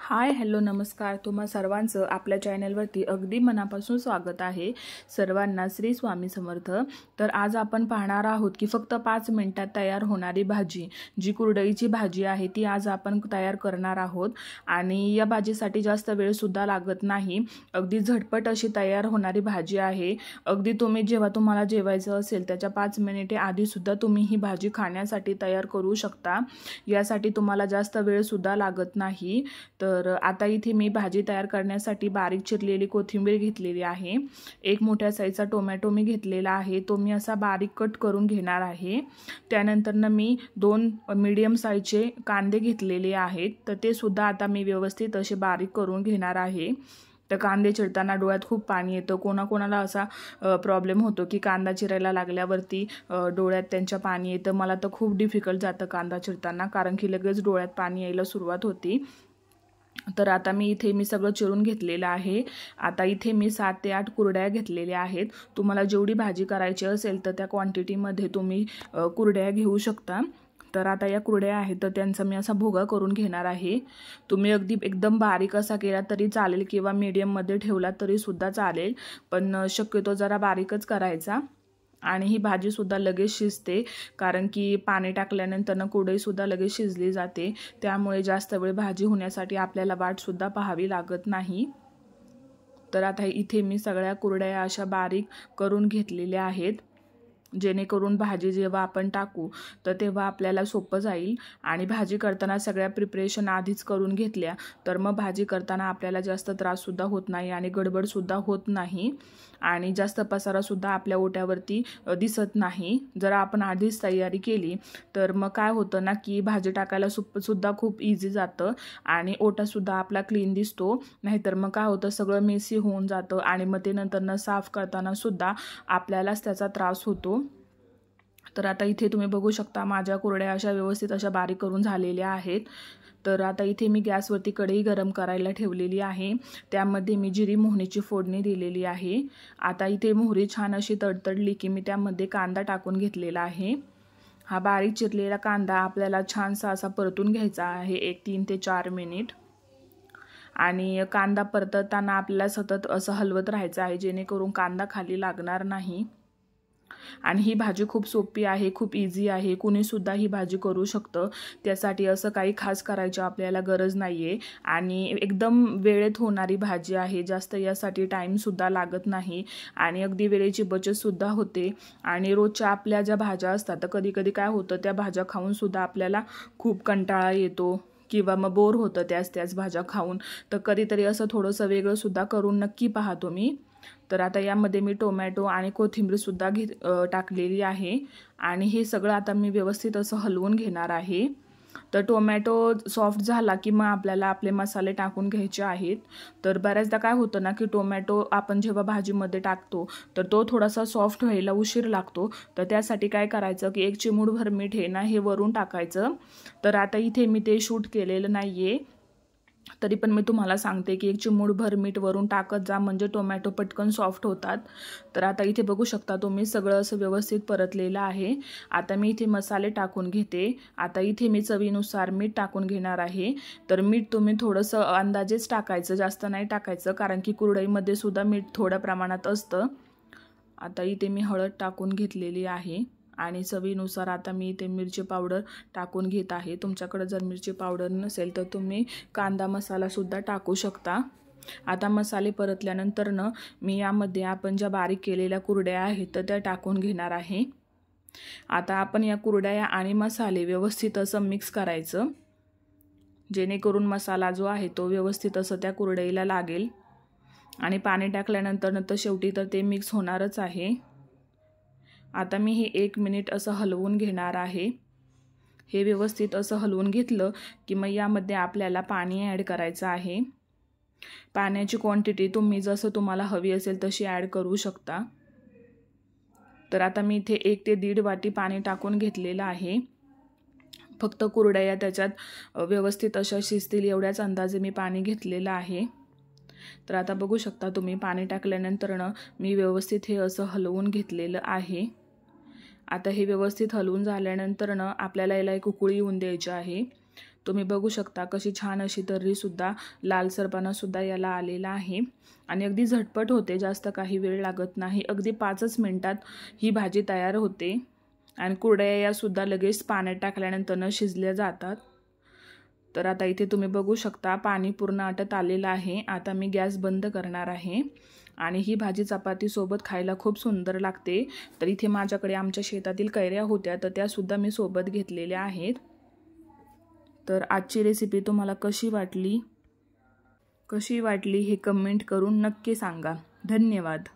Hi hello नमस्कार, तुम्हा सर्वांचं आपल्या चॅनलवरती अगदी मनापासून स्वागत आहे। सर्वांना श्री स्वामी समर्थ। तर आज आपण पाहणार आहोत की फक्त 5 मिनिटात तयार होणारी भाजी, जी कुरडईची भाजी आहे ती आज आपण तयार करणार आहोत। आणि या भाजीसाठी जास्त वेळ सुद्धा लागत नाही, अगदी झटपट अशी तयार होणारी भाजी आहे। अगदी तुम्ही जेव्हा तुम्हाला जेवायचं असेल त्याच्या 5 मिनिटे आधी सुद्धा तुम्ही ही भाजी खाण्यासाठी तयार करू शकता। यासाठी तुम्हाला जास्त वेळ सुद्धा लागत नाही। तर आता इथे मी भाजी तयार करण्यासाठी बारीक चिरलेली कोथिंबीर घेतलेली आहे। एक मोठ्या साईजचा टोमॅटो मी घेतलेला आहे, तो मी असा बारीक कट करून घेणार आहे। त्यानंतर मी 2 मीडियम साईजचे कांदे घेतलेले आहेत, तर ते सुद्धा आता मी व्यवस्थित असे बारीक करून घेणार आहे। तर कांदे चिरताना डोळ्यात खूप पाणी येतं, कोणाकोणाला असा प्रॉब्लेम होतो की कांदा चिरायला लागल्यावरती डोळ्यात त्यांच्या पाणी येतं। मला तर खूप डिफिकल्ट जातं कांदा चिरताना, कारण की लगेच डोळ्यात पाणी यायला सुरुवात होती। तर आता मी सगळं चिरून घेतलेलं आहे। आता इथे मी 7 ते 8 कुरड्या घेतलेल्या आहेत। तुम्हाला जेवढी भाजी करायची असेल तर त्या क्वांटिटीमध्ये तुम्ही कुरड्या घेऊ शकता। तर आता या कुरड्या आहेत तर त्यांचा मी असा भुगा करून घेणार आहे। तुम्ही अगदी एकदम बारीक असा केला तरी चालेल किंवा मीडियम मध्ये ठेवला तरी सुद्धा चालेल, पण शक्यतो जरा बारीकच करायचा। आणि ही भाजी सुद्धा लगेच शिजते, कारण की पाणी टाकल्यानंतर कुरडई सुद्धा लगेच शिजली जाते। त्यामुळे जास्त वेळ भाजी होण्यासाठी आपल्याला वाट सुद्धा पाहावी लागत नाही। तर आता इथे मी सगळ्या कुरड्या अशा बारीक करून घेतलेल्या आहेत, जेणेकरून भाजी जेव्हा आपण टाकू तर तेव्हा आपल्याला सोपं जाईल। आणि भाजी करताना सगळ्या प्रिपरेशन आधीच करून घेतल्या तर मग भाजी करताना आपल्याला जास्त त्रास सुद्धा होत नाही आणि गडबड सुद्धा होत नाही, आणि जास्त पसारा सुद्धा आपल्या ओट्यावरती दिसत नाही। जर आपण आधीच तयारी केली तर मग काय होतं ना की भाजी टाकायला सुद्धा खूप इझी जातं आणि ओटा सुद्धा आपला क्लीन दिसतो। नाहीतर मग काय होतं, सगळं मेसी होऊन जातं आणि मग ते नंतर साफ करताना सुद्धा आपल्यालाच त्याचा त्रास होतो। तर आता इथे तुम्ही बघू शकता माझ्या कुरड्या अशा व्यवस्थित अशा बारीक करून झालेल्या आहेत। तर आता इथे मी गॅसवरती कढई गरम करायला ठेवलेली आहे, त्यामध्ये मी जिरी मोहरीची फोडणी दिलेली आहे। आता इथे मोहरी छान अशी तडतडली की मी त्यामध्ये कांदा टाकून घेतलेला आहे। हा बारीक चिरलेला कांदा आपल्याला छानसा असा परतून घ्यायचा आहे 1 3 ते 4 मिनिट। आणि कांदा परतताना आपल्याला सतत असं हलवत राहायचं आहे, जेणेकरून कांदा खाली लागणार नाही। आणि ही भाजी खूप सोपी आहे, खूप इझी आहे, कुणी सुद्धा ही भाजी करू शकतं। त्यासाठी असं काही खास करायची आपल्याला गरज नाहीये आणि एकदम वेळेत होणारी भाजी आहे, जास्त यासाठी टाइम सुद्धा लागत नाही आणि अगदी वेळेची बचत सुद्धा होते। आणि रोजच्या आपल्या ज्या भाज्या असतात तर कधी कधी काय होतं, त्या भाज्या खाऊन सुद्धा आपल्याला खूप कंटाळा येतो किंवा मग बोर होतं त्याच भाज्या खाऊन। तर कधीतरी असं थोडंसं वेगळं सुद्धा करून नक्की पहा तुम्ही। तर आता यामध्ये मी टोमॅटो आणि कोथिंबीर सुद्धा टाकलेली आहे आणि हे सगळं आता मी व्यवस्थित असं हलवून घेणार आहे। तर टोमॅटो सॉफ्ट झाला की मग आपल्याला आपले मसाले टाकून घ्यायचे आहेत। तर बऱ्याचदा काय होतं ना की टोमॅटो आपण जेव्हा भाजीमध्ये टाकतो तर तो थोडासा सॉफ्ट व्हायला उशीर लागतो। तर त्यासाठी काय करायचं की 1 चिमूटभर मीठ हे ना हे वरून टाकायचं। तर आता इथे मी ते शूट केलेलं नाहीये, तरी पण मी तुम्हाला सांगते की 1 चिमूटभर मीठ वरून टाकत जा, म्हणजे टोमॅटो पटकन सॉफ्ट होतात। तर आता इथे बघू शकता तुम्ही सगळं असं व्यवस्थित परतलेलं आहे। आता मी इथे मसाले टाकून घेते। आता इथे मी चवीनुसार मीठ टाकून घेणार आहे। तर मीठ तुम्ही थोडंसं अंदाजेच टाकायचं, जास्त नाही टाकायचं, कारण की कुरडईमध्ये सुद्धा मीठ थोड्या प्रमाणात असतं। आता इथे मी हळद टाकून घेतलेली आहे आणि चवीनुसार आता मी इथे मिरची पावडर टाकून घेत आहे। तुमच्याकडे जर मिरची पावडर नसेल तर तुम्ही कांदा मसाला सुद्धा टाकू शकता। आता मसाले परतल्यानंतर मी यामध्ये आपण ज्या बारीक केलेल्या कुरड्या आहेत तर त्या टाकून घेणार आहे। आता आपण या कुरड्या आणि मसाले व्यवस्थित असं मिक्स करायचं, जेणेकरून मसाला जो आहे तो व्यवस्थित असं त्या कुरडईला लागेल। आणि पाणी टाकल्यानंतर शेवटी तर ते मिक्स होणारच आहे। आता मी हे 1 मिनिट असं हलवून घेणार आहे। हे व्यवस्थित असं हलवून घेतलं की मग यामध्ये आपल्याला पाणी ॲड करायचं आहे। पाण्याची क्वांटिटी तुम्ही जसं तुम्हाला हवी असेल तशी ॲड करू शकता। तर आता मी इथे 1 ते 1.5 वाटी पाणी टाकून घेतलेलं आहे। फक्त कुरड्या त्याच्यात व्यवस्थित अशा शिजतील एवढ्याच अंदाजे मी पाणी घेतलेलं आहे। तर आता बघू शकता तुम्ही पाणी टाकल्यानंतर मी व्यवस्थित हे असं हलवून घेतलेलं आहे। आता हे व्यवस्थित हलवून झाल्यानंतर आपल्याला याला एक उकळी येऊन द्यायची आहे। तुम्ही बघू शकता कशी छान अशी तर्रीसुद्धा लालसरपणासुद्धा याला आलेला आहे आणि अगदी झटपट होते, जास्त काही वेळ लागत नाही. अगदी 5च मिनिटात ही भाजी तयार होते आणि कुरडया यासुद्धा लगेच पाण्यात टाकल्यानंतर शिजल्या जातात. तर आता इथे तुम्ही बघू शकता पाणी पूर्ण आटत आलेलं आहे. आता मी गॅस बंद करणार आहे आणि ही भाजी चपातीसोबत खायला खूप सुंदर लागते. तर इथे माझ्याकडे आमच्या शेतातील कैऱ्या होत्या, तर त्यासुद्धा मी सोबत घेतलेल्या आहेत. तर आजची रेसिपी तुम्हाला कशी वाटली हे कमेंट करून नक्की सांगा. धन्यवाद.